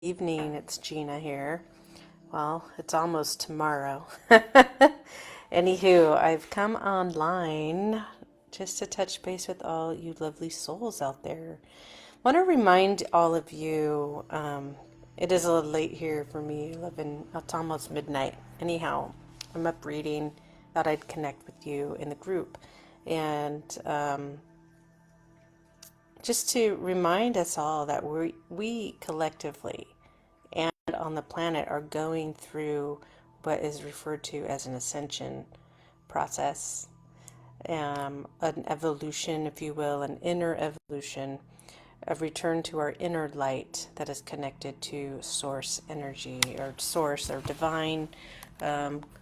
Evening, it's Gina here. Well, it's almost tomorrow. Anywho, I've come online just to touch base with all you lovely souls out there. Want to remind all of you, it is a little late here for me, 11, it's almost midnight. Anyhow, I'm up reading, thought I'd connect with you in the group. And just to remind us all that we collectively and on the planet are going through what is referred to as an ascension process, an evolution, if you will, an inner evolution, a return to our inner light that is connected to source energy or source or divine,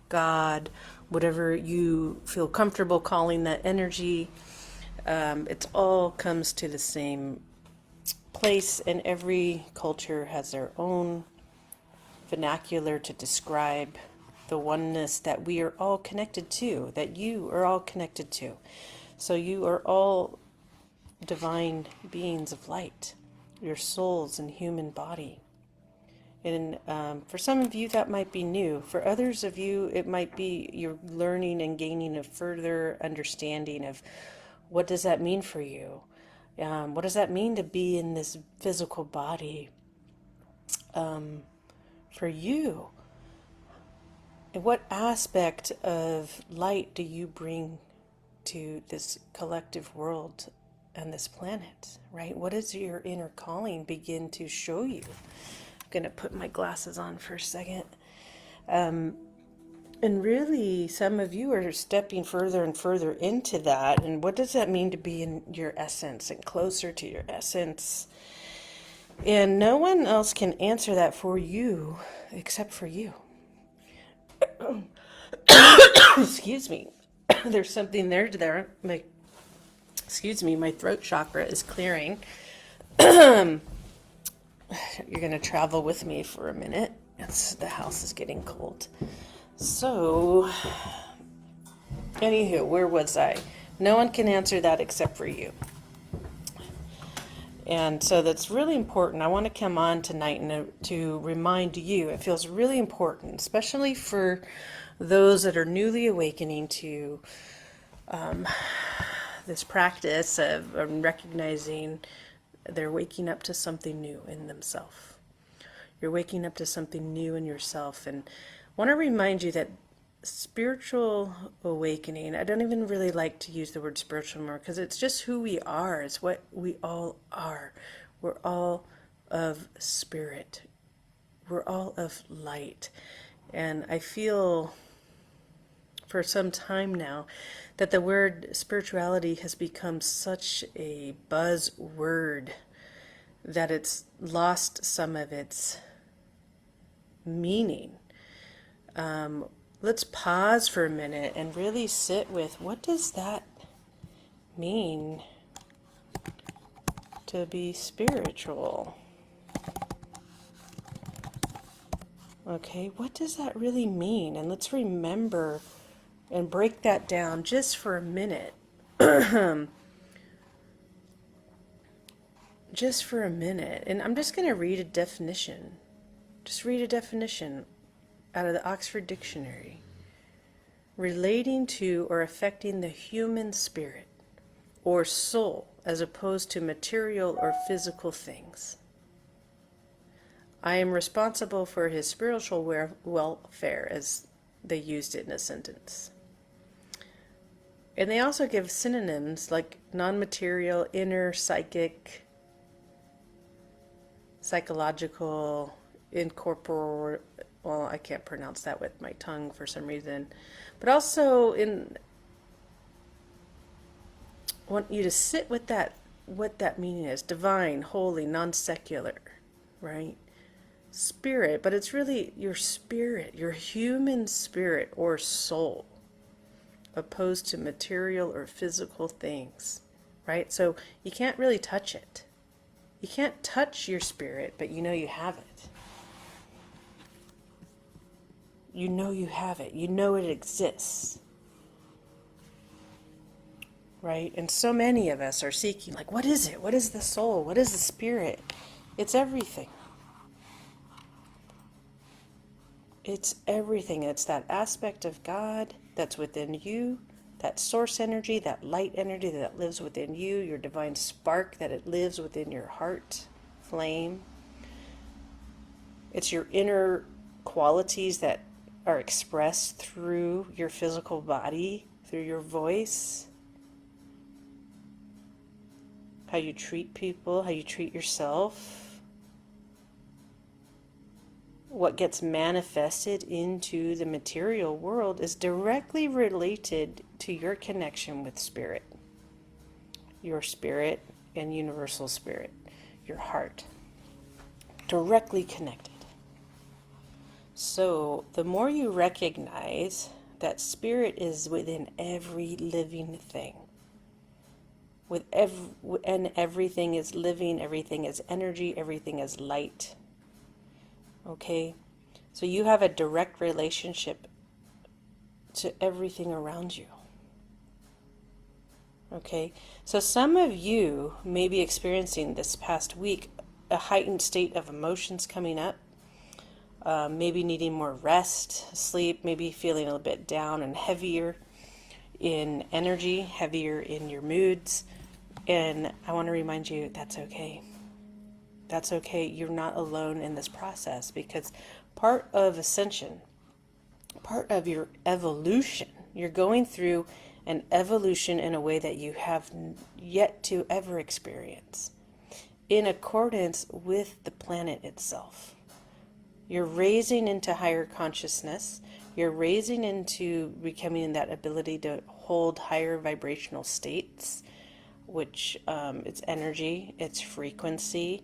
God, whatever you feel comfortable calling that energy. It all comes to the same place, and every culture has their own vernacular to describe the oneness that we are all connected to, that you are all connected to. So you are all divine beings of light, your souls and human body. And for some of you, that might be new. For others of you, it might be you're learning and gaining a further understanding of what does that mean for you? What does that mean to be in this physical body for you? And what aspect of light do you bring to this collective world and this planet, right? What does your inner calling begin to show you? I'm going to put my glasses on for a second. And really, some of you are stepping further and further into that. And what does that mean to be in your essence and closer to your essence? And no one else can answer that for you except for you. Excuse me. There's something there. My throat chakra is clearing. You're going to travel with me for a minute. The house is getting cold. So, anywho, where was I? No one can answer that except for you. And so that's really important. I want to come on tonight and to remind you, it feels really important, especially for those that are newly awakening to this practice of recognizing they're waking up to something new in themselves. You're waking up to something new in yourself. And I want to remind you that spiritual awakening, I don't even really like to use the word spiritual more because it's just who we are. It's what we all are. We're all of spirit. We're all of light. And I feel for some time now that the word spirituality has become such a buzzword that it's lost some of its meaning. Let's pause for a minute and really sit with what does that mean to be spiritual? Okay, what does that really mean? And let's remember and break that down just for a minute. Just for a minute. And I'm just going to read a definition. Just read a definition out of the Oxford Dictionary. Relating to or affecting the human spirit or soul as opposed to material or physical things. I am responsible for his spiritual welfare, as they used it in a sentence. And they also give synonyms like non-material, inner, psychic, psychological, incorporeal. Well, I can't pronounce that with my tongue for some reason. But also I want you to sit with that, what that meaning is. Divine, holy, non-secular, right? Spirit, but it's really your spirit, your human spirit or soul, opposed to material or physical things, right? So you can't really touch it. You can't touch your spirit, but you know you have it. You know you have it. You know it exists. Right? And so many of us are seeking, like, what is it? What is the soul? What is the spirit? It's everything. It's everything. It's that aspect of God that's within you, that source energy, that light energy that lives within you, your divine spark that it lives within your heart flame. It's your inner qualities that are expressed through your physical body, through your voice, how you treat people, how you treat yourself. What gets manifested into the material world is directly related to your connection with spirit, your spirit and universal spirit, your heart, directly connected. So the more you recognize that spirit is within every living thing, and everything is living, everything is energy, everything is light. Okay? So you have a direct relationship to everything around you. Okay? So some of you may be experiencing this past week a heightened state of emotions coming up. Maybe needing more rest, sleep, maybe feeling a little bit down and heavier in energy, heavier in your moods. And I want to remind you that's okay. That's okay. You're not alone in this process, because part of ascension, part of your evolution, you're going through an evolution in a way that you have yet to ever experience, in accordance with the planet itself. You're raising into higher consciousness. You're raising into becoming that ability to hold higher vibrational states, which it's energy, it's frequency.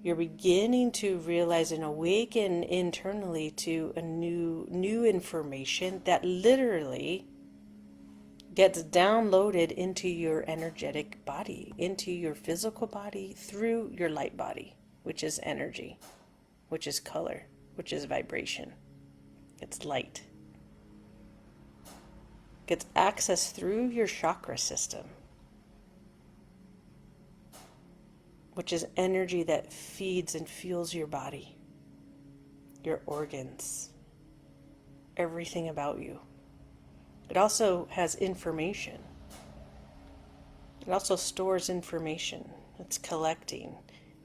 You're beginning to realize and awaken internally to a new information that literally gets downloaded into your energetic body, into your physical body, through your light body, which is energy, which is color, which is vibration. It's light. Gets access through your chakra system, which is energy that feeds and fuels your body, your organs, everything about you. It also has information. It also stores information. It's collecting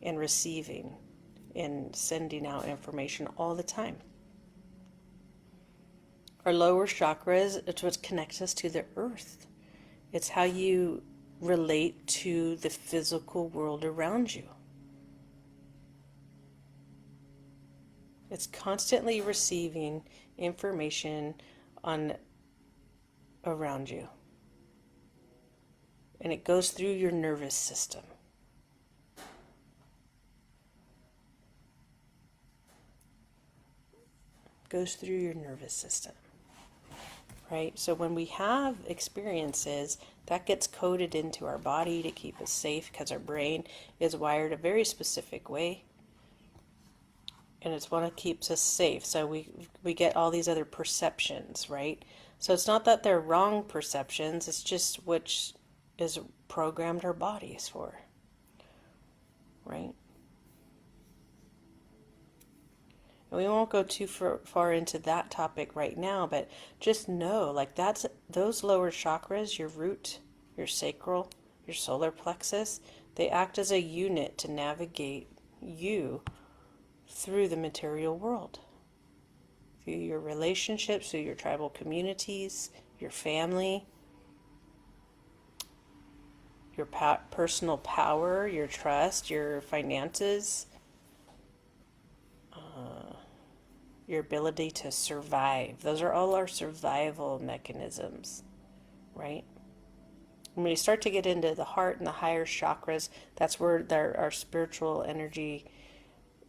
and receiving and sending out information all the time. Our lower chakras, it's what connects us to the earth. It's how you relate to the physical world around you. It's constantly receiving information around you. And it goes through your nervous system. Goes through your nervous system. Right? So when we have experiences, that gets coded into our body to keep us safe, because our brain is wired a very specific way. And it's what keeps us safe. So we get all these other perceptions, right? So it's not that they're wrong perceptions, it's just which is programmed our bodies for, right? And we won't go too far into that topic right now, but just know, like, that's those lower chakras, your root, your sacral, your solar plexus, they act as a unit to navigate you through the material world, through your relationships, through your tribal communities, your family, your personal power, your trust, your finances, your ability to survive. Those are all our survival mechanisms, right? When you start to get into the heart and the higher chakras, that's where our spiritual energy,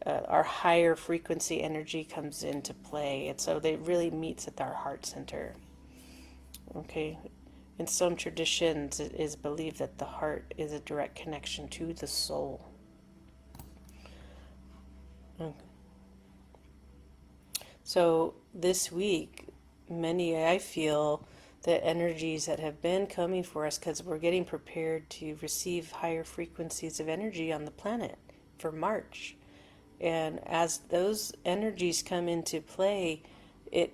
our higher frequency energy comes into play. And so it really meets at our heart center. Okay? In some traditions, it is believed that the heart is a direct connection to the soul. Okay. So this week, I feel the energies that have been coming for us, because we're getting prepared to receive higher frequencies of energy on the planet for March. And as those energies come into play, it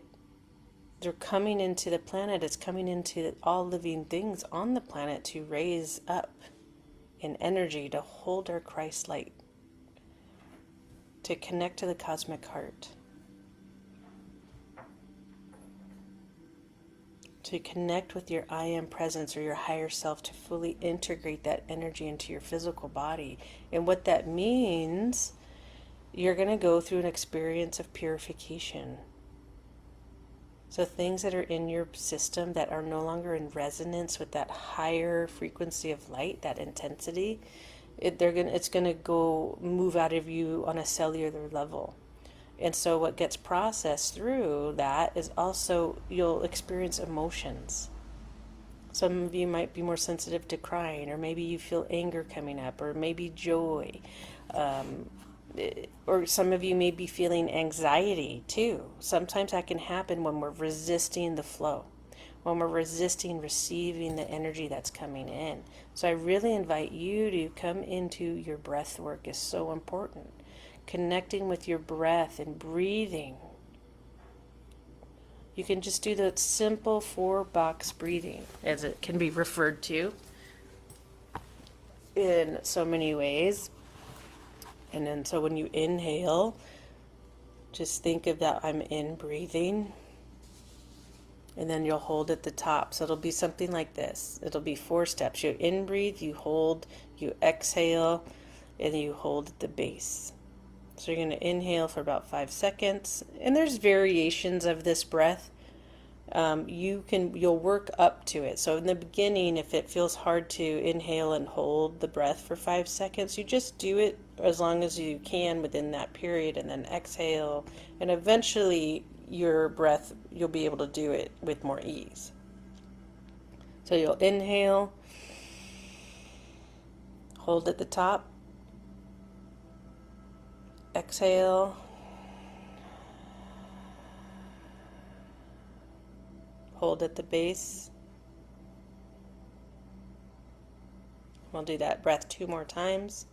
they're coming into the planet, it's coming into all living things on the planet to raise up in energy, to hold our Christ light, to connect to the cosmic heart, to connect with your I am presence or your higher self, to fully integrate that energy into your physical body. And what that means, you're going to go through an experience of purification. So things that are in your system that are no longer in resonance with that higher frequency of light, that intensity, it's gonna go move out of you on a cellular level. And so what gets processed through that is also, you'll experience emotions. Some of you might be more sensitive to crying, or maybe you feel anger coming up, or maybe joy. Or some of you may be feeling anxiety too. Sometimes that can happen when we're resisting the flow, when we're resisting receiving the energy that's coming in. So I really invite you to come into your breath work is so important. Connecting with your breath and breathing. You can just do the simple 4-box breathing, as it can be referred to in so many ways. And then so when you inhale, just think of that I'm in breathing. And then you'll hold at the top. So it'll be something like this. It'll be 4 steps. You in breathe, you hold, you exhale, and you hold at the base. So you're going to inhale for about 5 seconds. And there's variations of this breath. You'll work up to it. So in the beginning, if it feels hard to inhale and hold the breath for 5 seconds, you just do it as long as you can within that period, and then exhale. And eventually your breath, you'll be able to do it with more ease. So you'll inhale, hold at the top, exhale, hold at the base. We'll do that breath 2 more times.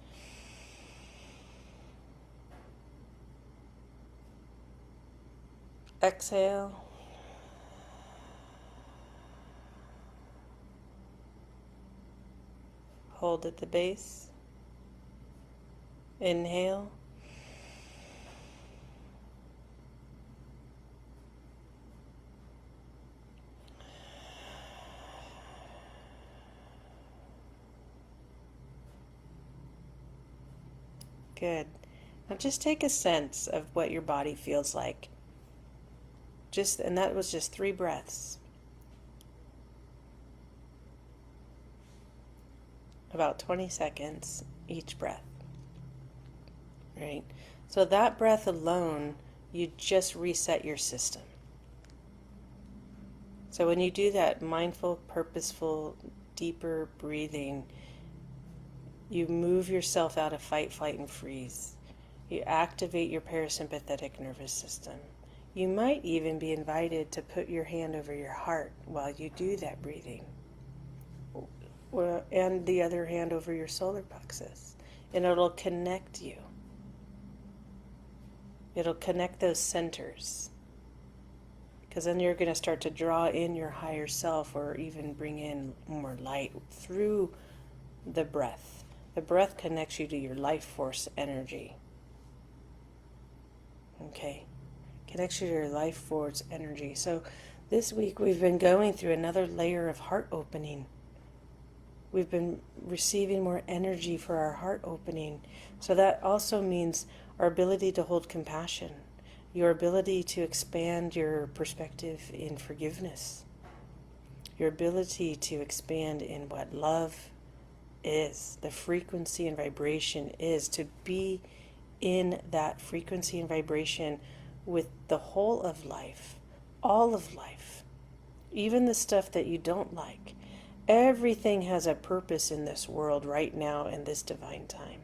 Exhale. Hold at the base. Inhale. Good. Now just take a sense of what your body feels like. And that was just 3 breaths. About 20 seconds each breath. Right? So that breath alone, you just reset your system. So when you do that mindful, purposeful, deeper breathing, you move yourself out of fight, flight, and freeze. You activate your parasympathetic nervous system. You might even be invited to put your hand over your heart while you do that breathing. And the other hand over your solar plexus. And it'll connect you. It'll connect those centers. Because then you're going to start to draw in your higher self, or even bring in more light through the breath. The breath connects you to your life force energy. Okay? Connects you to your life force energy. So this week we've been going through another layer of heart opening. We've been receiving more energy for our heart opening. So that also means our ability to hold compassion, your ability to expand your perspective in forgiveness, your ability to expand in what love is, the frequency and vibration is, to be in that frequency and vibration with the whole of life, all of life, even the stuff that you don't like. Everything has a purpose in this world right now in this divine time.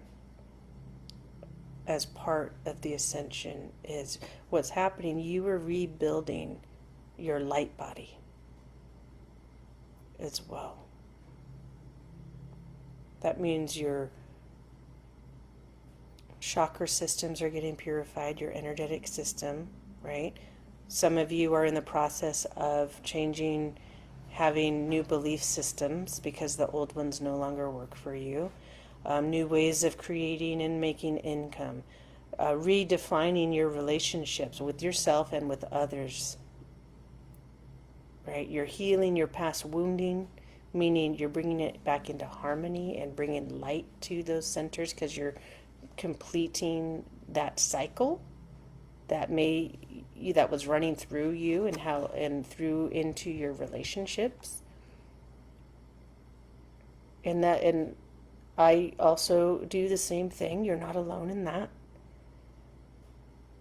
As part of the ascension is what's happening. You are rebuilding your light body as well. That means your chakra systems are getting purified, your energetic system, right? Some of you are in the process of changing, having new belief systems because the old ones no longer work for you. New ways of creating and making income. Redefining your relationships with yourself and with others. Right? You're healing your past wounding, meaning you're bringing it back into harmony and bringing light to those centers because you're completing that cycle that was running through you and through into your relationships. And I also do the same thing. You're not alone in that.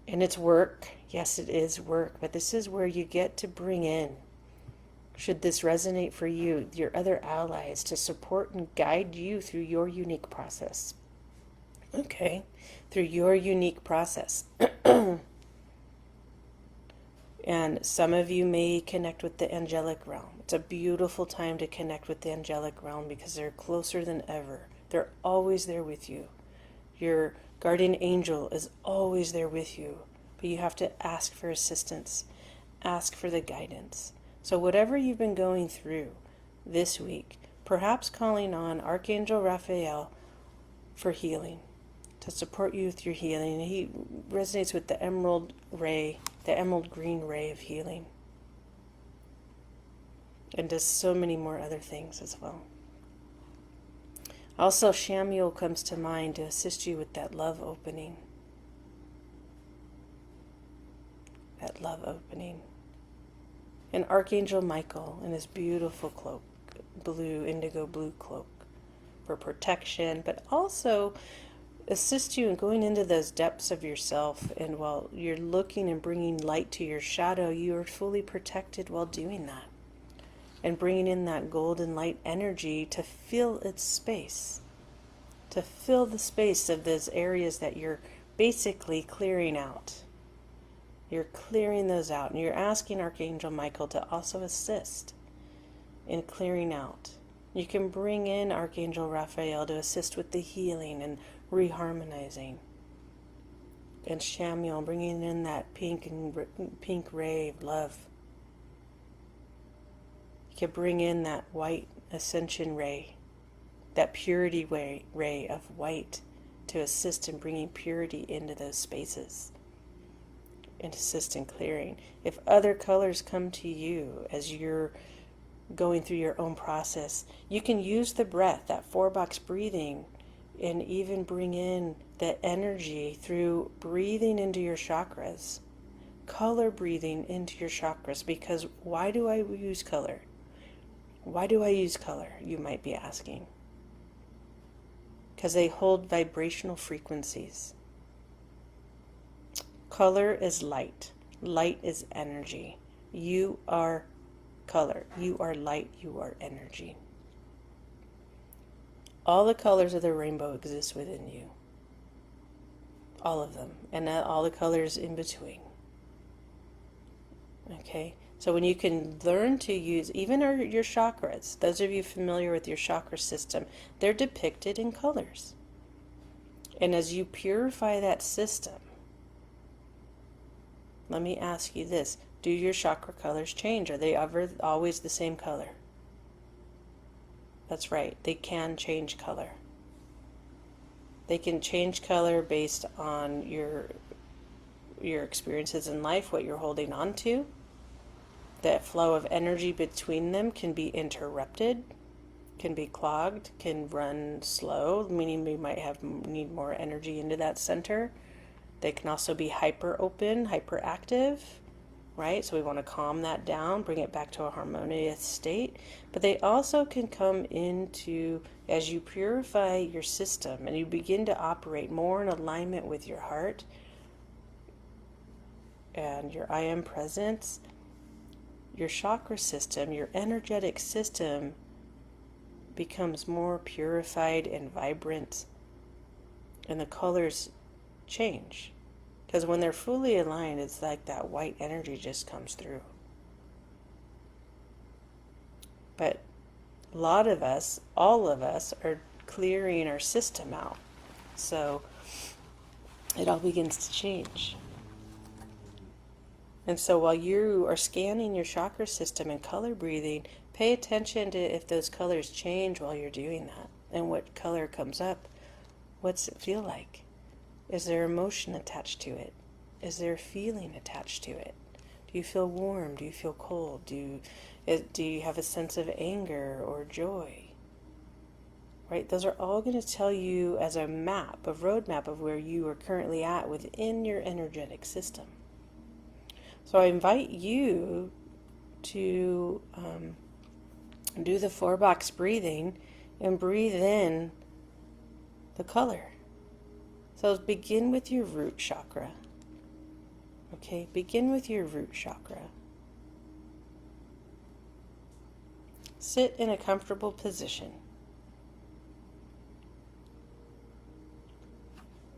And it's work. Yes, it is work, but this is where you get to bring in, should this resonate for you, your other allies to support and guide you through your unique process. Okay, through your unique process. And some of you may connect with the angelic realm. It's a beautiful time to connect with the angelic realm because they're closer than ever. They're always there with you. Your guardian angel is always there with you, but you have to ask for assistance, ask for the guidance. So whatever you've been going through this week, perhaps calling on Archangel Raphael for healing, to support you with your healing. He resonates with the emerald ray, the emerald green ray of healing, and does so many more other things as well. Also, Shamuel comes to mind to assist you with that love opening. That love opening. And Archangel Michael in his beautiful cloak, indigo blue cloak, for protection, but also assist you in going into those depths of yourself. And while you're looking and bringing light to your shadow, you are fully protected while doing that. And bringing in that golden light energy to fill its space. To fill the space of those areas that you're basically clearing out. You're clearing those out. And you're asking Archangel Michael to also assist in clearing out. You can bring in Archangel Raphael to assist with the healing and reharmonizing. And Shamuel bringing in that pink ray of love. You can bring in that white ascension ray, that purity ray of white, to assist in bringing purity into those spaces and assist in clearing. If other colors come to you as you're going through your own process, you can use the breath, that 4-box breathing, and even bring in the energy through breathing into your chakras, color breathing into your chakras. Because why do I use color? Why do I use color, you might be asking? Because they hold vibrational frequencies. Color is light. Light is energy. You are color. You are light. You are energy. All the colors of the rainbow exist within you. All of them. And all the colors in between. Okay? So when you can learn to use even your chakras, those of you familiar with your chakra system, they're depicted in colors. And as you purify that system, let me ask you this. Do your chakra colors change? Are they ever always the same color? That's right. They can change color. They can change color based on your experiences in life, what you're holding on to. That flow of energy between them can be interrupted, can be clogged, can run slow, meaning we might need more energy into that center. They can also be hyper open, hyperactive, right? So we want to calm that down, bring it back to a harmonious state. But they also can come into, as you purify your system and you begin to operate more in alignment with your heart and your I am presence, your chakra system, your energetic system becomes more purified and vibrant, and the colors change. Because when they're fully aligned, it's like that white energy just comes through. But a lot of us, all of us, are clearing our system out. So it all begins to change. And so while you are scanning your chakra system and color breathing, pay attention to if those colors change while you're doing that and what color comes up. What's it feel like? Is there emotion attached to it? Is there a feeling attached to it? Do you feel warm? Do you feel cold? Do you have a sense of anger or joy? Right? Those are all going to tell you as a map, a roadmap of where you are currently at within your energetic system. So I invite you to do the 4-box breathing and breathe in the color. So begin with your root chakra. Okay, begin with your root chakra. Sit in a comfortable position.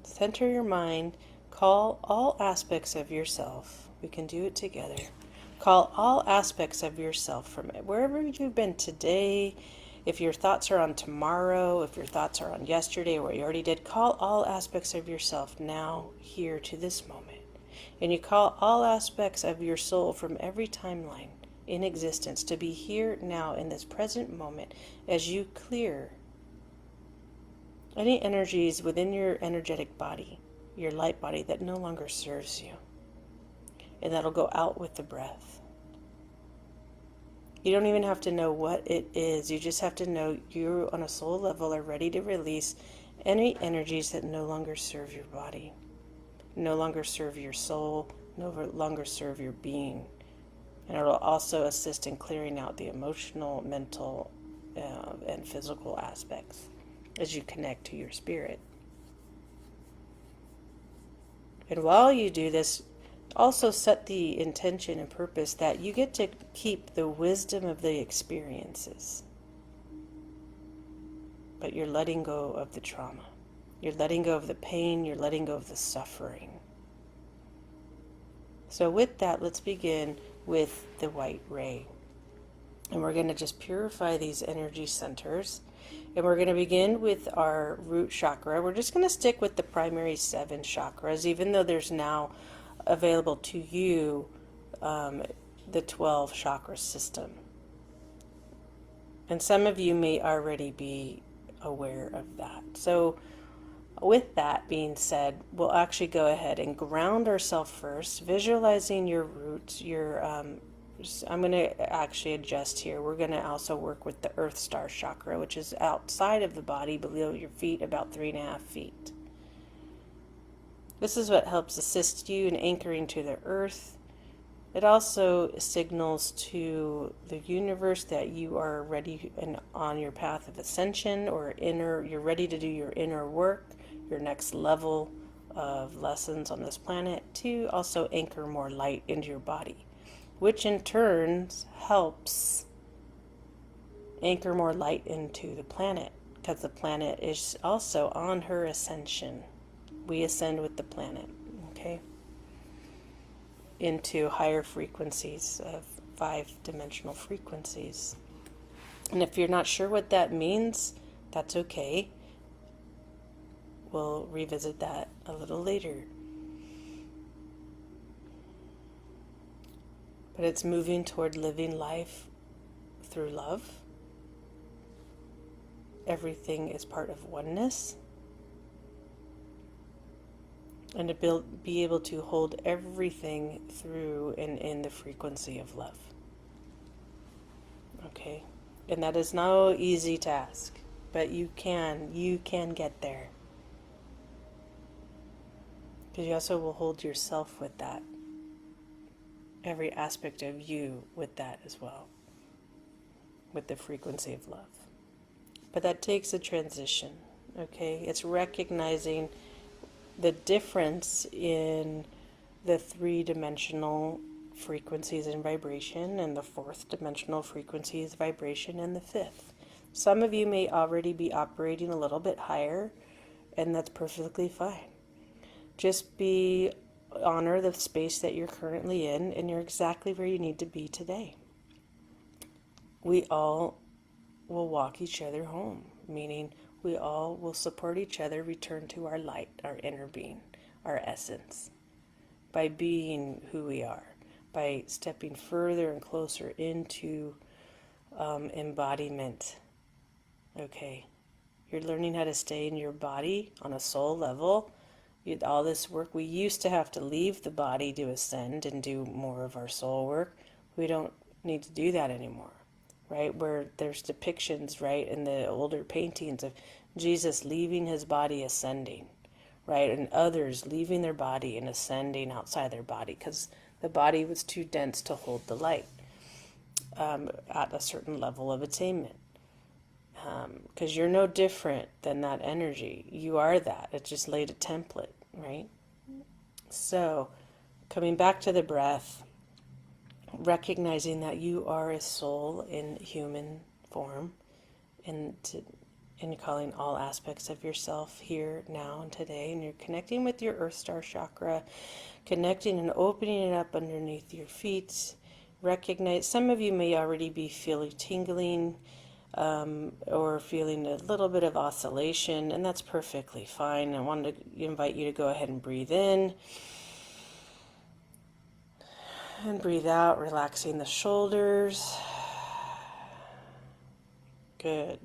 Center your mind. Call all aspects of yourself. We can do it together. Call all aspects of yourself from wherever you've been today. If your thoughts are on tomorrow, if your thoughts are on yesterday, what you already did, call all aspects of yourself now, here to this moment. And you call all aspects of your soul from every timeline in existence to be here now in this present moment as you clear any energies within your energetic body, your light body that no longer serves you. And that'll go out with the breath. You don't even have to know what it is. You just have to know you on a soul level are ready to release any energies that no longer serve your body, no longer serve your soul, no longer serve your being. And it'll also assist in clearing out the emotional, mental, and physical aspects as you connect to your spirit. And while you do this, also set the intention and purpose that you get to keep the wisdom of the experiences. But you're letting go of the trauma. You're letting go of the pain. You're letting go of the suffering. So with that, let's begin with the white ray. And we're going to just purify these energy centers. And we're going to begin with our root chakra. We're just going to stick with the primary 7 chakras, even though there's now available to you the 12 chakra system. And some of you may already be aware of that. So with that being said, we'll actually go ahead and ground ourselves first, visualizing your roots, I'm going to actually adjust here. We're going to also work with the Earth Star chakra, which is outside of the body, below your feet, about 3.5 feet. This is what helps assist you in anchoring to the earth. It also signals to the universe that you are ready and on your path of ascension, or you're ready to do your inner work, your next level of lessons on this planet, to also anchor more light into your body, which in turn helps anchor more light into the planet, because the planet is also on her ascension. We ascend with the planet, okay, into higher frequencies of 5-dimensional frequencies. And if you're not sure what that means, that's okay. We'll revisit that a little later. But it's moving toward living life through love. Everything is part of oneness. And to be able to hold everything through and in the frequency of love. Okay? And that is no easy task, but you can get there. Because you also will hold yourself with that. Every aspect of you with that as well. With the frequency of love. But that takes a transition, okay? It's recognizing the difference in the 3-dimensional frequencies and vibration, and the 4th dimensional frequencies, vibration, and the 5th. Some of you may already be operating a little bit higher, and that's perfectly fine. Just honor the space that you're currently in, and you're exactly where you need to be today. We all will walk each other home, meaning we all will support each other return to our light, our inner being, our essence, by being who we are, by stepping further and closer into embodiment. Okay, you're learning how to stay in your body on a soul level. All this work, we used to have to leave the body to ascend and do more of our soul work. We don't need to do that anymore, right? Where there's depictions, right, in the older paintings of Jesus leaving his body, ascending, right, and others leaving their body and ascending outside their body because the body was too dense to hold the light at a certain level of attainment. Because you're no different than that energy. You are that. It just laid a template, right? So, coming back to the breath, recognizing that you are a soul in human form, and calling all aspects of yourself here, now, and today, and you're connecting with your Earth Star chakra, connecting and opening it up underneath your feet. Recognize, some of you may already be feeling tingling, or feeling a little bit of oscillation, and that's perfectly fine. I wanted to invite you to go ahead and breathe in and breathe out, relaxing the shoulders. Good.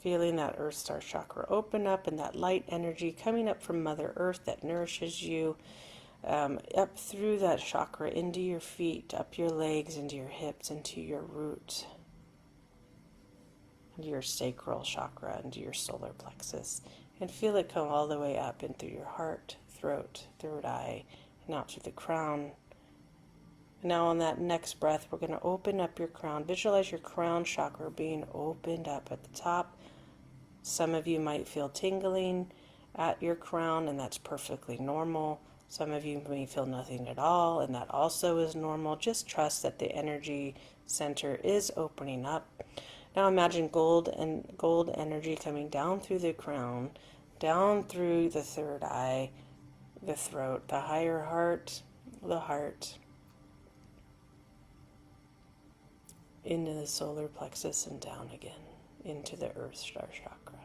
Feeling that Earth Star chakra open up and that light energy coming up from Mother Earth that nourishes you, up through that chakra into your feet, up your legs, into your hips, into your root, into your sacral chakra, into your solar plexus, and feel it come all the way up and through your heart, throat, third eye, and out through the crown. Now on that next breath, we're going to open up your crown. Visualize your crown chakra being opened up at the top. Some of you might feel tingling at your crown, and that's perfectly normal. Some of you may feel nothing at all, and that also is normal. Just trust that the energy center is opening up. Now imagine gold energy coming down through the crown, down through the third eye, the throat, the higher heart, the heart, into the solar plexus and down again, into the Earth Star chakra.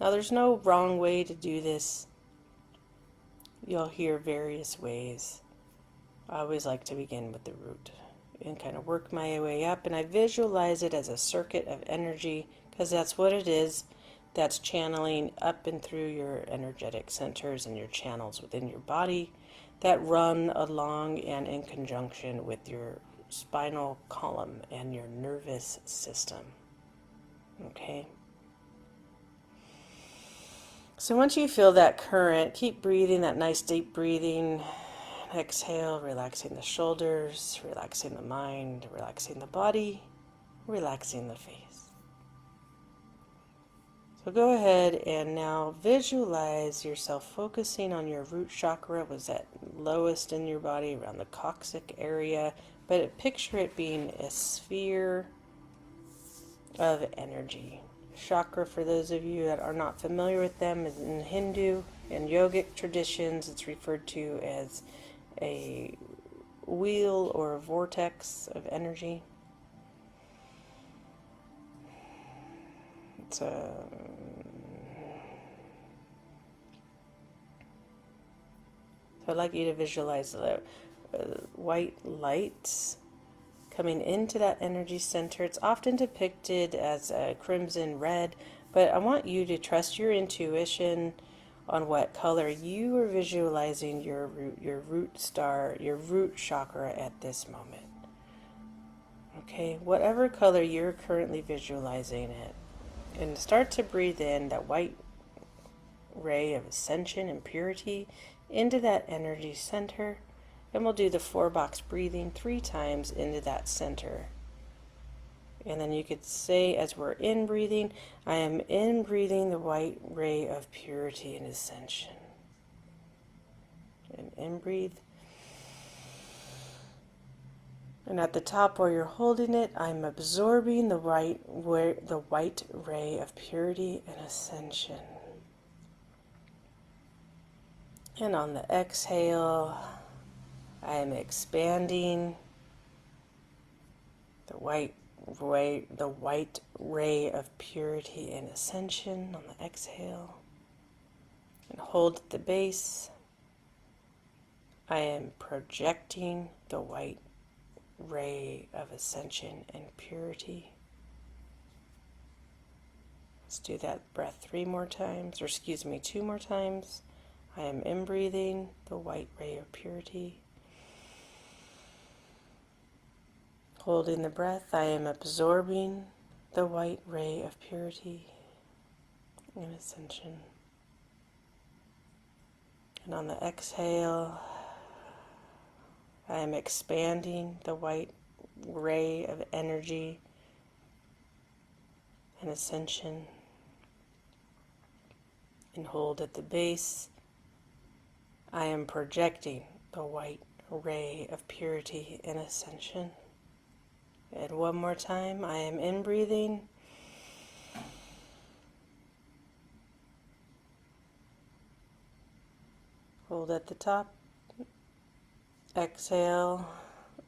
Now there's no wrong way to do this. You'll hear various ways. I always like to begin with the root and kind of work my way up, and I visualize it as a circuit of energy because that's what it is. That's channeling up and through your energetic centers and your channels within your body that run along and in conjunction with your spinal column and your nervous system. Okay? So once you feel that current, keep breathing, that nice deep breathing. Exhale, relaxing the shoulders, relaxing the mind, relaxing the body, relaxing the face. So go ahead and now visualize yourself focusing on your root chakra. Was that lowest in your body, around the coccyx area? But picture it being a sphere of energy. Chakra, for those of you that are not familiar with them, is in Hindu and yogic traditions. It's referred to as a wheel or a vortex of energy. It's a So I'd like you to visualize the white lights coming into that energy center. It's often depicted as a crimson red, but I want you to trust your intuition on what color you are visualizing your root star, your root chakra at this moment. Okay, whatever color you're currently visualizing it, and start to breathe in that white ray of ascension and purity into that energy center. And we'll do the 4-box breathing 3 times into that center. And then you could say, as we're in breathing, I am in breathing the white ray of purity and ascension. And in breathe. And at the top where you're holding it, I'm absorbing the white ray of purity and ascension. And on the exhale, I am expanding the white ray of purity and ascension on the exhale. And hold at the base. I am projecting the white ray of ascension and purity. Let's do that breath 3 more times, or excuse me, 2 more times. I am in-breathing the white ray of purity. Holding the breath, I am absorbing the white ray of purity and ascension. And on the exhale, I am expanding the white ray of energy and ascension. And hold at the base. I am projecting the white ray of purity and ascension. And one more time, I am in-breathing. Hold at the top. Exhale,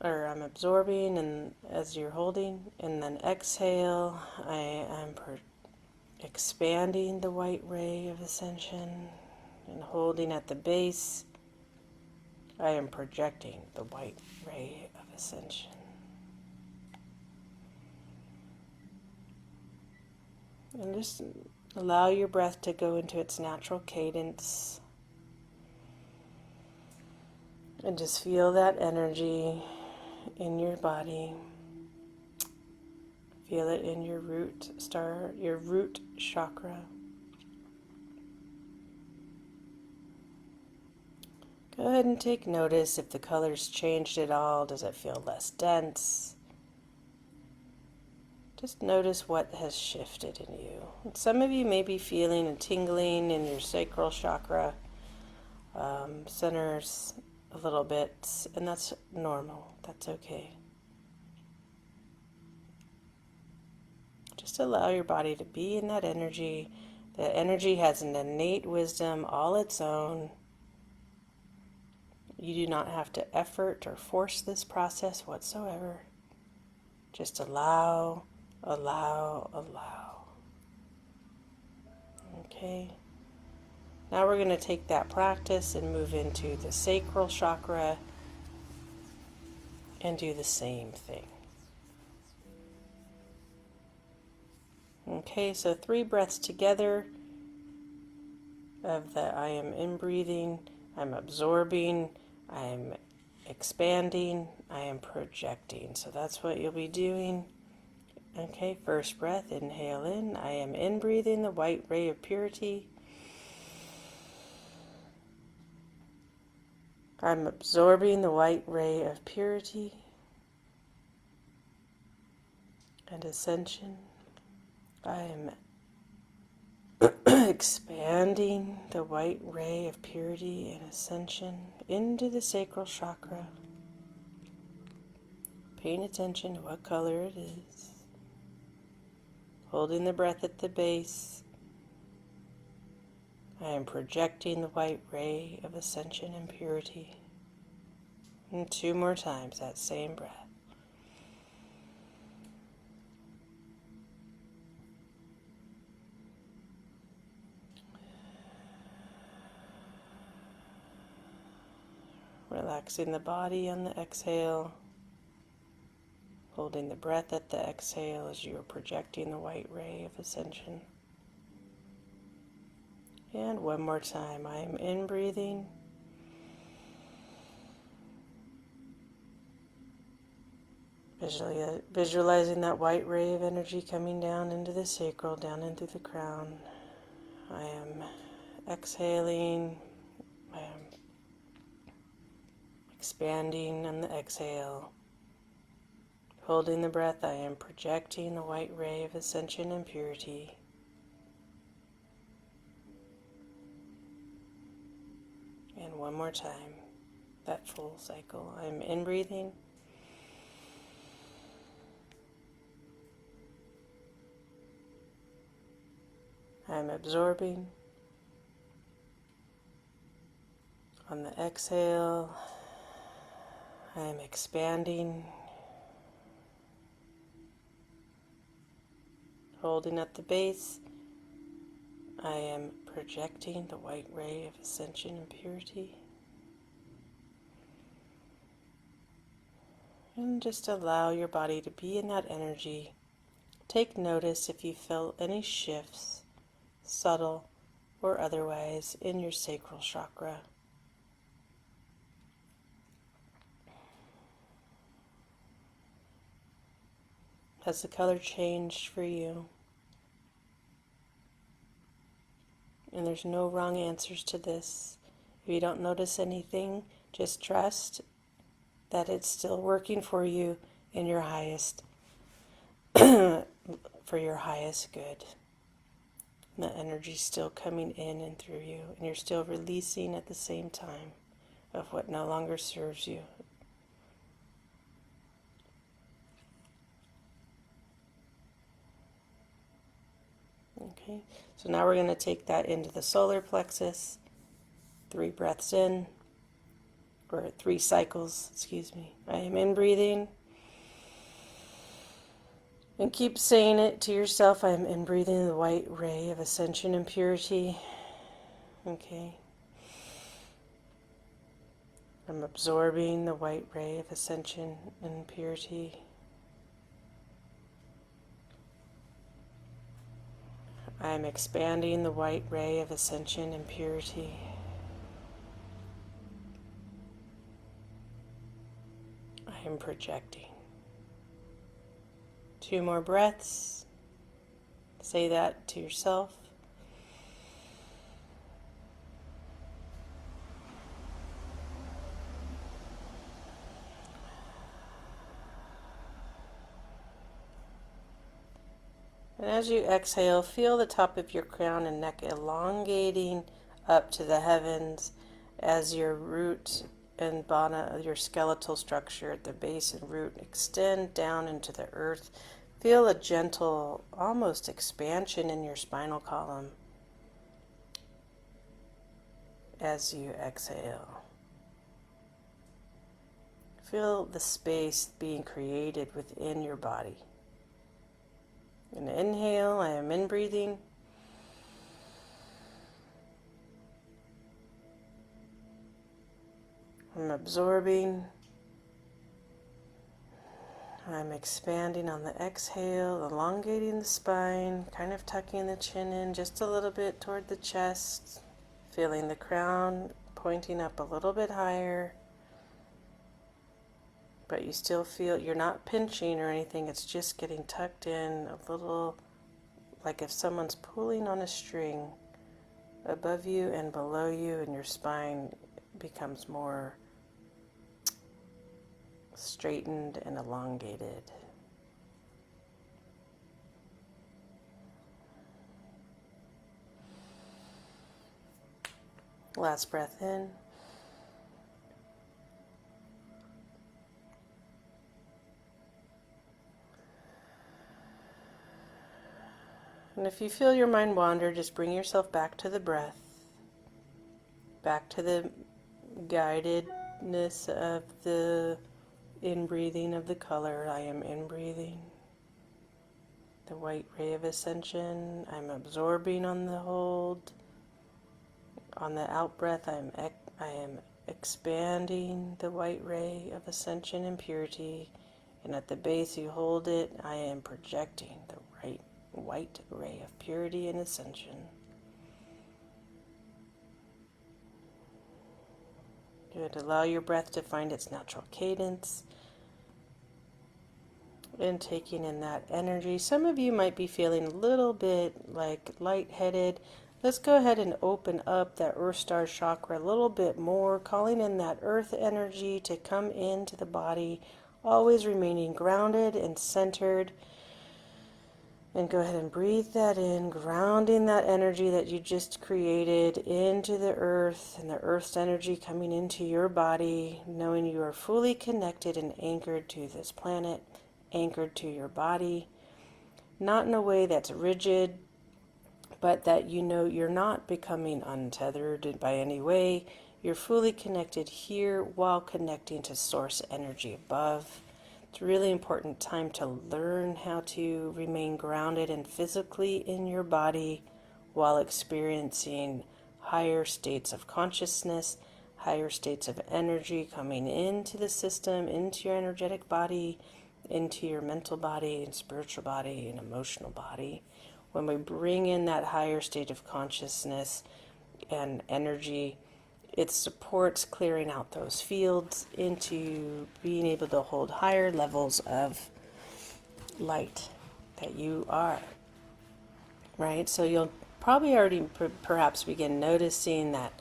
or I'm absorbing and as you're holding, and then exhale, I am expanding the white ray of ascension and holding at the base. I am projecting the white ray of ascension. And just allow your breath to go into its natural cadence. And just feel that energy in your body. Feel it in your root chakra. Go ahead and take notice if the color's changed at all. Does it feel less dense? Just notice what has shifted in you. And some of you may be feeling a tingling in your sacral chakra centers a little bit, and that's normal. That's okay. Just allow your body to be in that energy. That energy has an innate wisdom all its own. You do not have to effort or force this process whatsoever. Just allow, allow, allow. Okay. Now we're going to take that practice and move into the sacral chakra and do the same thing. Okay, so 3 breaths together of the I am in-breathing, I'm absorbing, I'm expanding, I am projecting. So that's what you'll be doing. Okay, first breath, inhale in, I am in-breathing the white ray of purity. I'm absorbing the white ray of purity and ascension. I am expanding the white ray of purity and ascension into the sacral chakra. Paying attention to what color it is. Holding the breath at the base. I am projecting the white ray of ascension and purity. And 2 more times, that same breath. Relaxing the body on the exhale. Holding the breath at the exhale as you are projecting the white ray of ascension. And one more time, I am in-breathing. Visualizing that white ray of energy coming down into the sacral, down into the crown. I am exhaling. I am expanding on the exhale. Holding the breath, I am projecting the white ray of ascension and purity. And one more time, that full cycle. I'm in-breathing. I'm absorbing. On the exhale, I am expanding. Holding at the base, I am projecting the white ray of ascension and purity. And just allow your body to be in that energy. Take notice if you feel any shifts, subtle or otherwise, in your sacral chakra. Has the color changed for you? And there's no wrong answers to this. If you don't notice anything, just trust that it's still working for you in your highest, for your highest good. And the energy's still coming in and through you, and you're still releasing at the same time of what no longer serves you. Okay, so now we're going to take that into the solar plexus. 3 breaths in, or 3 cycles, excuse me. I am in breathing. And keep saying it to yourself. I am in breathing the white ray of ascension and purity. Okay. I'm absorbing the white ray of ascension and purity. I am expanding the white ray of ascension and purity. I am projecting. 2 more breaths. Say that to yourself. And as you exhale, feel the top of your crown and neck elongating up to the heavens as your root and bana, your skeletal structure at the base and root, extend down into the earth. Feel a gentle, almost expansion in your spinal column as you exhale. Feel the space being created within your body. And inhale, I am in breathing. I'm absorbing. I'm expanding on the exhale, elongating the spine, kind of tucking the chin in just a little bit toward the chest, feeling the crown pointing up a little bit higher. But you still feel, you're not pinching or anything, it's just getting tucked in a little, like if someone's pulling on a string above you and below you, and your spine becomes more straightened and elongated. Last breath in. And if you feel your mind wander, just bring yourself back to the breath, back to the guidedness of the in-breathing of the color. I am in-breathing the white ray of ascension. I'm absorbing on the hold. On the out-breath, I am expanding the white ray of ascension and purity. And at the base, you hold it. I am projecting the white ray of purity and ascension. Good. Allow your breath to find its natural cadence. And taking in that energy. Some of you might be feeling a little bit like lightheaded. Let's go ahead and open up that Earth Star chakra a little bit more, calling in that earth energy to come into the body, always remaining grounded and centered. And go ahead and breathe that in, grounding that energy that you just created into the earth, and the earth's energy coming into your body, knowing you are fully connected and anchored to this planet, anchored to your body, not in a way that's rigid, but that you know you're not becoming untethered by any way. You're fully connected here while connecting to source energy above. It's a really important time to learn how to remain grounded and physically in your body while experiencing higher states of consciousness, higher states of energy coming into the system, into your energetic body, into your mental body and spiritual body and emotional body. When we bring in that higher state of consciousness and energy, it supports clearing out those fields into being able to hold higher levels of light that you are, right? So you'll probably already perhaps begin noticing that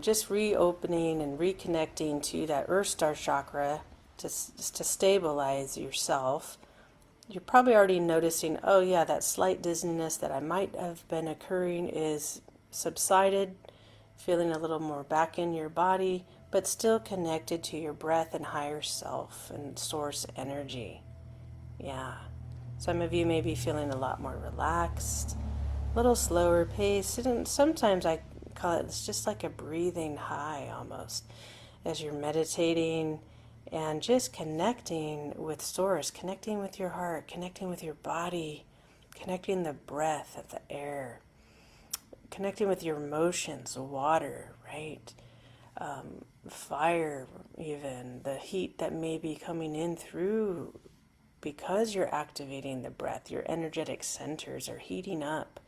just reopening and reconnecting to that Earth Star chakra to stabilize yourself. You're probably already noticing, oh yeah, that slight dizziness that I might have been occurring is subsided, feeling a little more back in your body, but still connected to your breath and higher self and source energy. Yeah. Some of you may be feeling a lot more relaxed, a little slower paced, and sometimes I call it, it's just like a breathing high almost, as you're meditating and just connecting with source, connecting with your heart, connecting with your body, connecting the breath of the air, connecting with your emotions, water, right? Fire, even the heat that may be coming in through because you're activating the breath. Your energetic centers are heating up.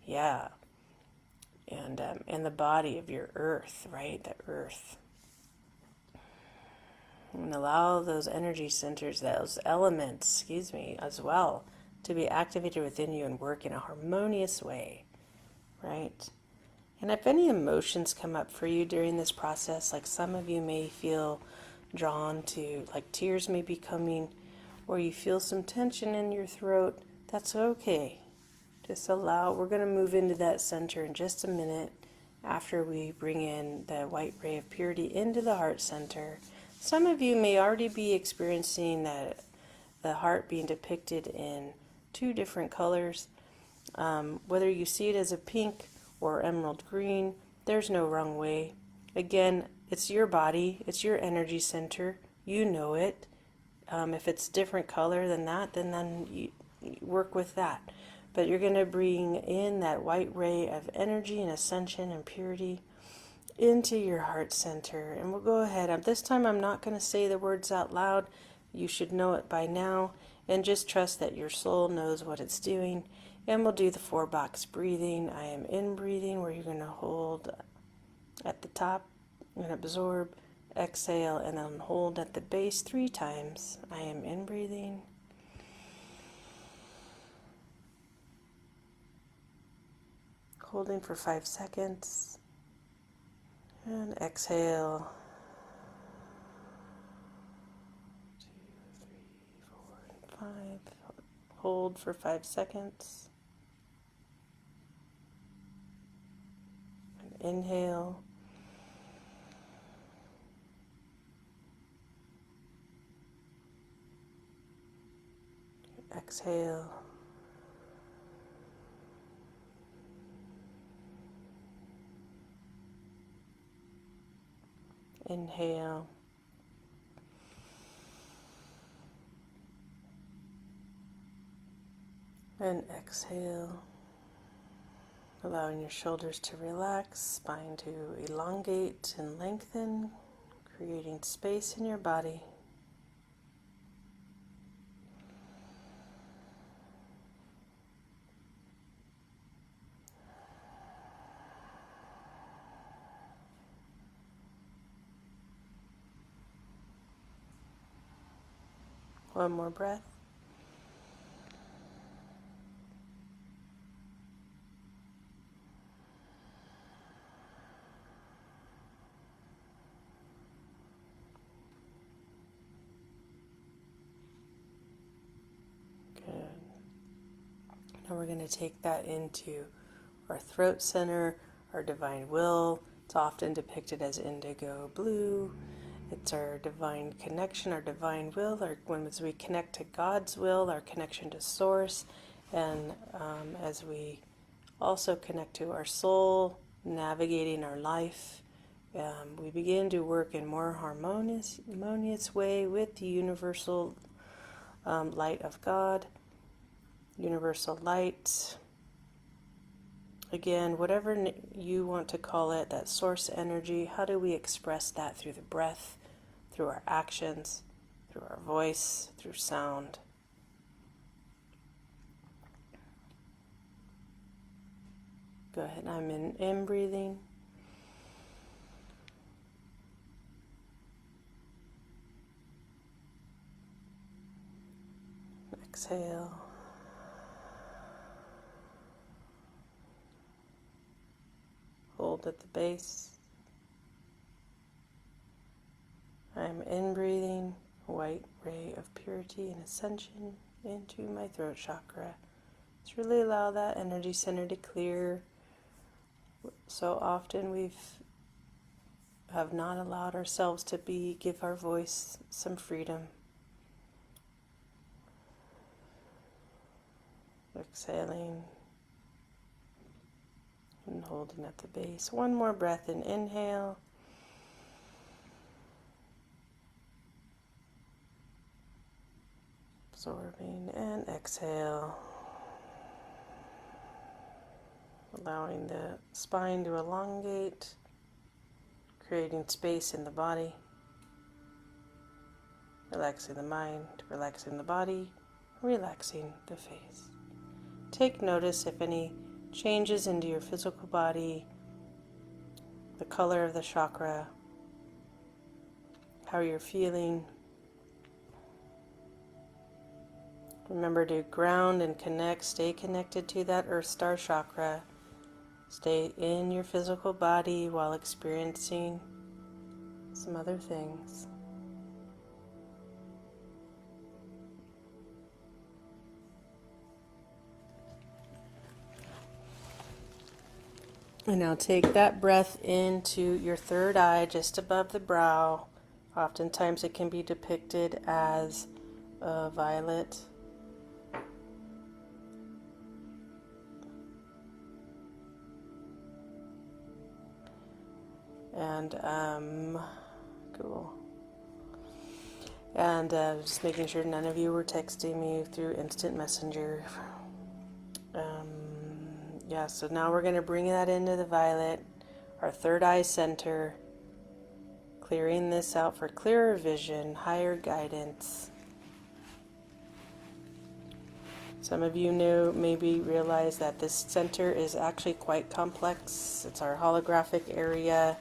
Yeah. And the body of your earth, right? The earth. And allow those energy centers, those elements, as well, to be activated within you and work in a harmonious way, right? And if any emotions come up for you during this process, like some of you may feel drawn to, like tears may be coming, or you feel some tension in your throat, that's okay. Just allow, we're going to move into that center in just a minute after we bring in the white ray of purity into the heart center. Some of you may already be experiencing that the heart being depicted in two different colors. Whether you see it as a pink or emerald green, there's no wrong way. Again, it's your body, it's your energy center, you know it. If it's different color than that, then you work with that. But you're going to bring in that white ray of energy and ascension and purity into your heart center. And we'll go ahead. This time I'm not going to say the words out loud. You should know it by now. And just trust that your soul knows what it's doing. And we'll do the 4-box breathing. I am in breathing, where you're going to hold at the top and absorb, exhale, and then hold at the base 3 times. I am in breathing. Holding for 5 seconds. And exhale. 2, 3, 4, and 5. Hold for 5 seconds. And inhale. Exhale. Inhale. And exhale. Allowing your shoulders to relax, spine to elongate and lengthen, creating space in your body. One more breath. Good. Now we're going to take that into our throat center, our divine will. It's often depicted as indigo blue. It's our divine connection, our divine will, as we connect to God's will, our connection to Source, and as we also connect to our soul, navigating our life, we begin to work in more harmonious way with the universal light of God, universal light, Again, whatever you want to call it, that source energy, how do we express that through the breath, through our actions, through our voice, through sound? Go ahead, I'm in breathing. Exhale. Hold at the base. I'm in breathing, white ray of purity and ascension into my throat chakra. Let's really allow that energy center to clear. So often have not allowed ourselves to give our voice some freedom. Exhaling and holding at the base. One more breath in, inhale. Absorbing and exhale. Allowing the spine to elongate, creating space in the body, relaxing the mind, relaxing the body, relaxing the face. Take notice if any changes into your physical body, the color of the chakra, how you're feeling. Remember to ground and connect, stay connected to that Earth Star chakra. Stay in your physical body while experiencing some other things. And now take that breath into your third eye just above the brow. Oftentimes it can be depicted as a violet. And cool. And just making sure none of you were texting me through instant messenger. Yeah, so now we're going to bring that into the violet, our third eye center, clearing this out for clearer vision, higher guidance. Some of you maybe realize that this center is actually quite complex. It's our holographic area.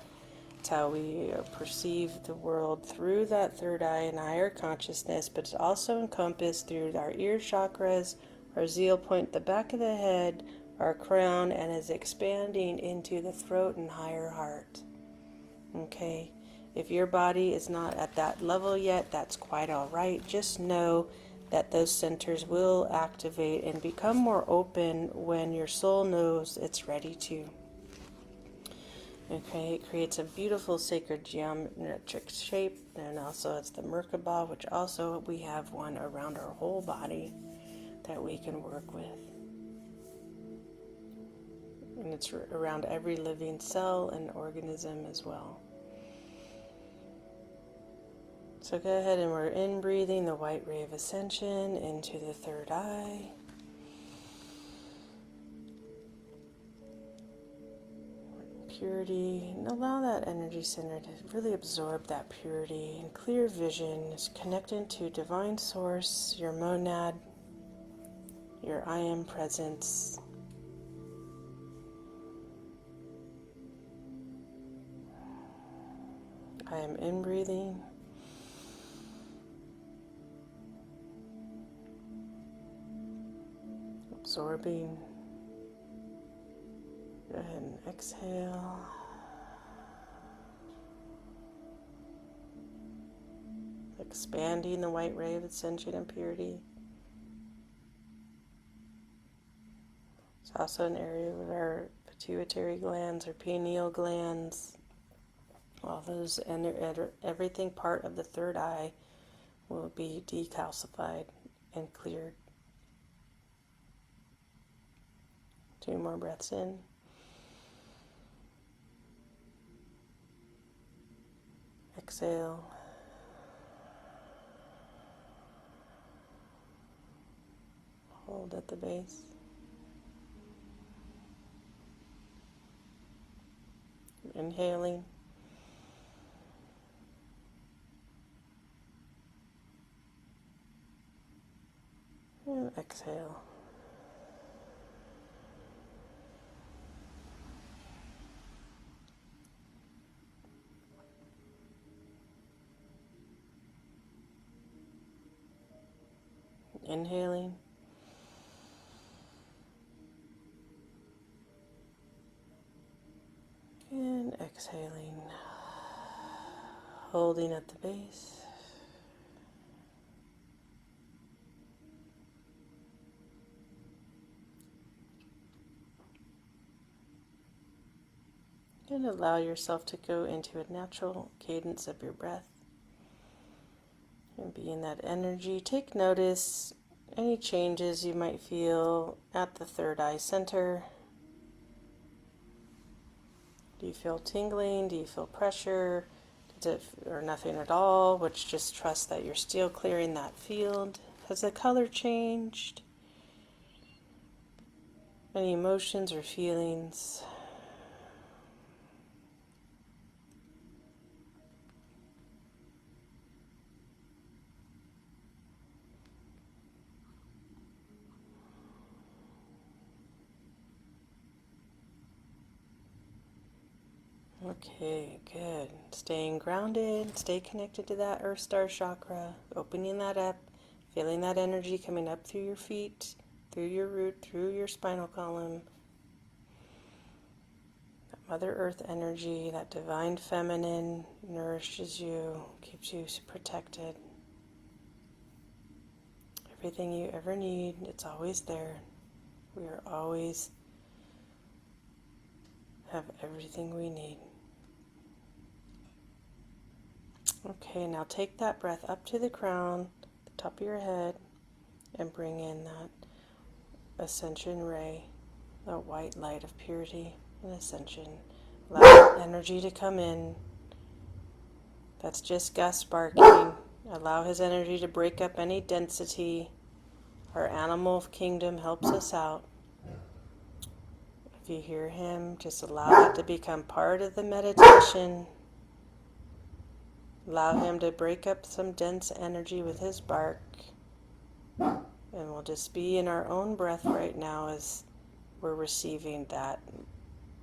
It's how we perceive the world through that third eye and higher consciousness, but it's also encompassed through our ear chakras, our zeal point, the back of the head, our crown, and is expanding into the throat and higher heart. Okay, if your body is not at that level yet, that's quite all right. Just know that those centers will activate and become more open when your soul knows it's ready to. Okay, it creates a beautiful sacred geometric shape, and also it's the Merkaba, which also we have one around our whole body that we can work with. And it's around every living cell and organism as well. So go ahead, and we're in breathing the white ray of ascension into the third eye. Purity, and allow that energy center to really absorb that purity and clear vision. Is connected to divine source, your monad, your I am presence. I am in breathing. Absorbing. Go ahead and exhale. Expanding the white ray of ascension and purity. It's also an area of our pituitary glands or pineal glands. All those and everything part of the third eye will be decalcified and cleared. 2 more breaths in. Exhale. Hold at the base. Inhaling. And exhale. Inhaling. And exhaling. Holding at the base. And allow yourself to go into a natural cadence of your breath. And be in that energy. Take notice any changes you might feel at the third eye center. Do you feel tingling? Do you feel pressure? Or nothing at all? Which just trust that you're still clearing that field. Has the color changed? Any emotions or feelings? Okay, good. Staying grounded, stay connected to that Earth Star chakra, opening that up, feeling that energy coming up through your feet, through your root, through your spinal column. That Mother Earth energy, that divine feminine nourishes you, keeps you protected. Everything you ever need, it's always there. We are always have everything we need. Okay, now take that breath up to the crown, the top of your head, and bring in that Ascension ray, that white light of purity and ascension. Allow that energy to come in. That's just Gus sparking. Allow his energy to break up any density. Our animal kingdom helps us out. If you hear him, just allow that to become part of the meditation. Allow him to break up some dense energy with his bark. And we'll just be in our own breath right now as we're receiving that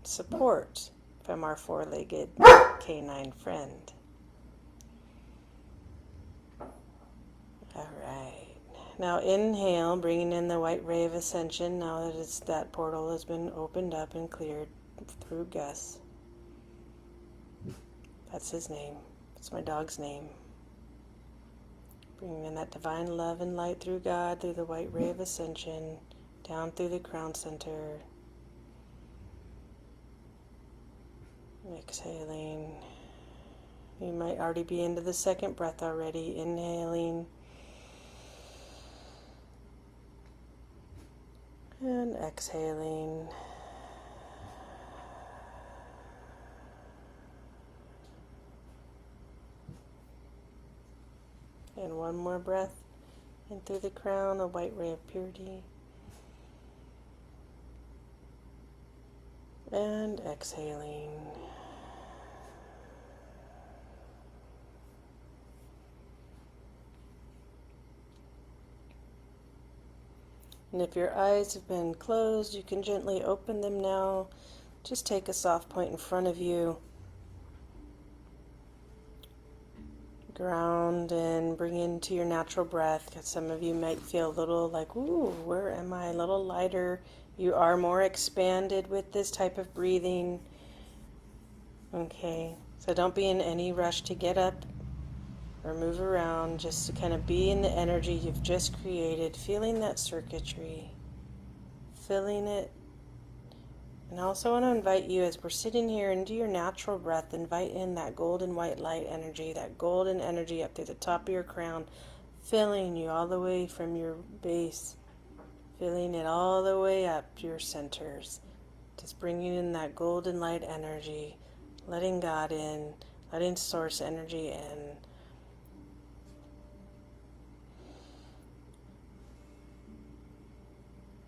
support from our four-legged canine friend. All right. Now inhale, bringing in the white ray of ascension now that that portal has been opened up and cleared through Gus. That's his name. It's my dog's name. Bringing in that divine love and light through God, through the white ray of ascension, down through the crown center. Exhaling. You might already be into the second breath already. Inhaling. And exhaling. And one more breath in through the crown, a white ray of purity. And exhaling. And if your eyes have been closed, you can gently open them now. Just take a soft point in front of you. Ground and bring into your natural breath, because some of you might feel a little like, ooh, where am I? A little lighter. You are more expanded with this type of breathing. Okay, so don't be in any rush to get up or move around. Just to kind of be in the energy you've just created, feeling that circuitry, feeling it. And I also want to invite you, as we're sitting here, into your natural breath, invite in that golden white light energy, that golden energy up through the top of your crown, filling you all the way from your base, filling it all the way up to your centers. Just bringing in that golden light energy, letting God in, letting source energy in.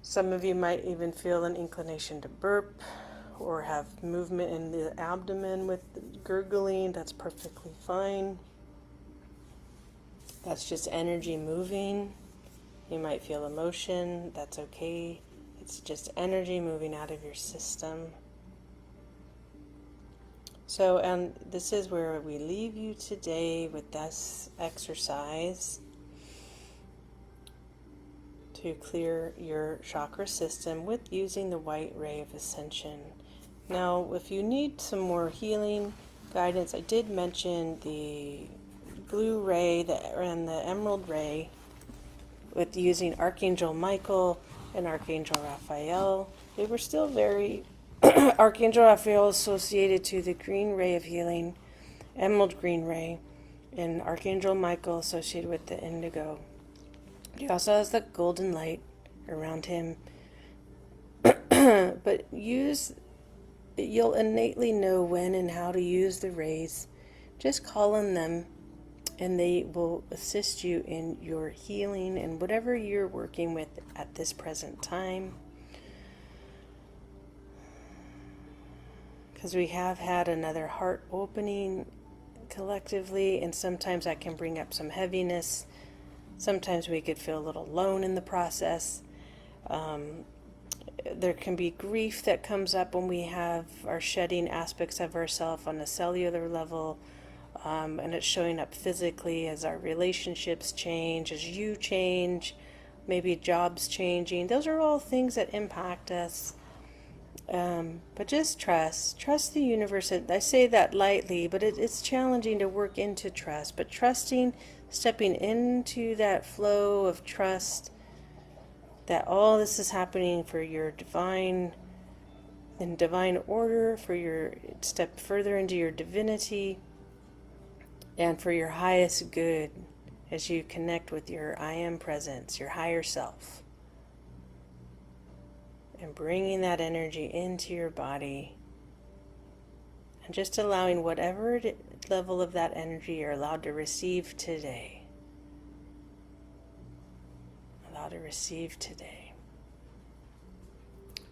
Some of you might even feel an inclination to burp or have movement in the abdomen with gurgling, that's perfectly fine. That's just energy moving. You might feel emotion, that's okay. It's just energy moving out of your system. So, and this is where we leave you today with this exercise to clear your chakra system with using the white ray of ascension. Now, if you need some more healing guidance, I did mention the blue ray and the emerald ray with using Archangel Michael and Archangel Raphael. They were still very Archangel Raphael associated to the green ray of healing, emerald green ray, and Archangel Michael associated with the indigo. He also has the golden light around him. But you'll innately know when and how to use the rays. Just call on them and they will assist you in your healing and whatever you're working with at this present time. Because we have had another heart opening collectively, and sometimes that can bring up some heaviness. Sometimes we could feel a little alone in the process. There can be grief that comes up when we are shedding aspects of ourselves on a cellular level, and it's showing up physically as our relationships change, as you change, maybe jobs changing. Those are all things that impact us. But just trust the universe. I say that lightly, but it's challenging to work into trust. But trusting, stepping into that flow of trust that all this is happening for your divine order, for your step further into your divinity, and for your highest good as you connect with your I am presence, your higher self. And bringing that energy into your body and just allowing whatever level of that energy you're allowed to receive today. Allow to receive today.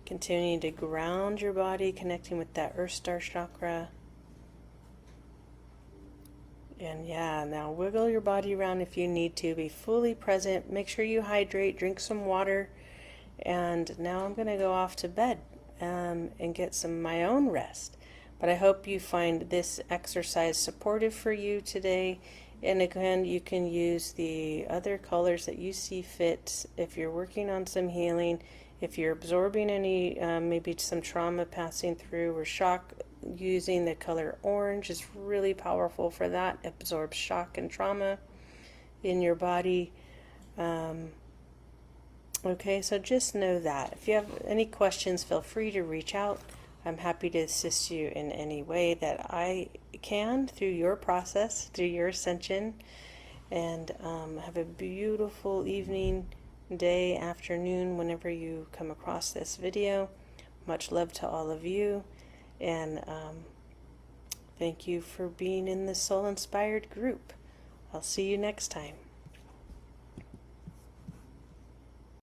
Continuing to ground your body, connecting with that Earth Star chakra. And now wiggle your body around if you need to. Be fully present. Make sure you hydrate. Drink some water. And now I'm going to go off to bed and get some my own rest. But I hope you find this exercise supportive for you today. And again, you can use the other colors that you see fit if you're working on some healing, if you're absorbing any, maybe some trauma passing through or shock. Using the color orange is really powerful for that. It absorbs shock and trauma in your body. Okay, so just know that. If you have any questions, feel free to reach out. I'm happy to assist you in any way that I can through your process, through your ascension. And have a beautiful evening, day, afternoon, whenever you come across this video. Much love to all of you. And thank you for being in the Soul Inspired group. I'll see you next time.